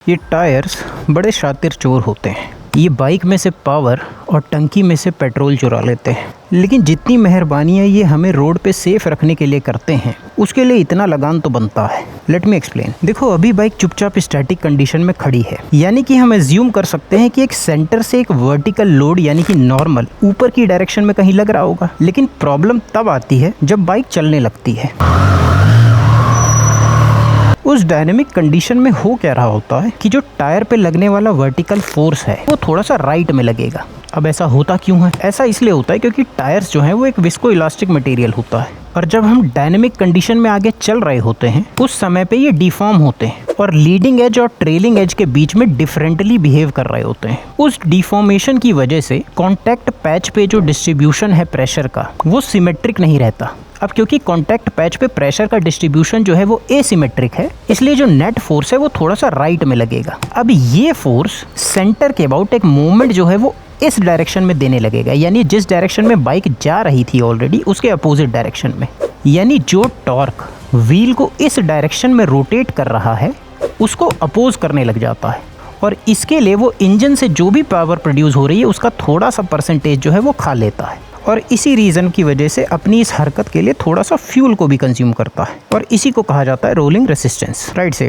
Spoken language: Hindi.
ये टायर्स बड़े शातिर चोर होते हैं। ये बाइक में से पावर और टंकी में से पेट्रोल चुरा लेते हैं, लेकिन जितनी मेहरबानियाँ ये हमें रोड पे सेफ रखने के लिए करते हैं उसके लिए इतना लगान तो बनता है। Let me explain. देखो, अभी बाइक चुपचाप स्टैटिक कंडीशन में खड़ी है, यानी कि हम एज्यूम कर सकते हैं कि एक सेंटर से एक वर्टिकल लोड यानी कि नॉर्मल ऊपर की डायरेक्शन में कहीं लग रहा होगा। लेकिन प्रॉब्लम तब आती है जब बाइक चलने लगती है। उस डायनेमिक कंडीशन में हो क्या रहा होता है कि जो टायर पे लगने वाला वर्टिकल फोर्स है वो थोड़ा सा राइट में लगेगा। अब ऐसा होता क्यों है? ऐसा इसलिए होता है क्योंकि टायर्स जो हैं वो एक विस्को इलास्टिक मटेरियल होता है, और जब हम डायनेमिक कंडीशन में आगे चल रहे होते हैं उस समय पे ये डिफॉर्म होते हैं और लीडिंग एज और ट्रेलिंग एज के बीच में डिफरेंटली बिहेव कर रहे होते हैं। उस डिफॉर्मेशन की वजह से कॉन्टैक्ट पैच पे जो डिस्ट्रीब्यूशन है प्रेशर का वो सिमेट्रिक नहीं रहता। अब क्योंकि कॉन्टैक्ट पैच पे प्रेशर का डिस्ट्रीब्यूशन जो है वो एसिमेट्रिक है, इसलिए जो नेट फोर्स है वो थोड़ा सा राइट में लगेगा। अब ये फोर्स सेंटर के अबाउट एक मूवमेंट जो है वो इस डायरेक्शन में देने लगेगा, यानी जिस डायरेक्शन में बाइक जा रही थी ऑलरेडी उसके अपोजिट डायरेक्शन में। यानी जो टॉर्क व्हील को इस डायरेक्शन में रोटेट कर रहा है उसको अपोज करने लग जाता है, और इसके लिए वो इंजन से जो भी पावर प्रोड्यूस हो रही है उसका थोड़ा सा परसेंटेज जो है वो खा लेता है, और इसी रीज़न की वजह से अपनी इस हरकत के लिए थोड़ा सा फ्यूल को भी कंज्यूम करता है, और इसी को कहा जाता है रोलिंग रेसिस्टेंस। राइट से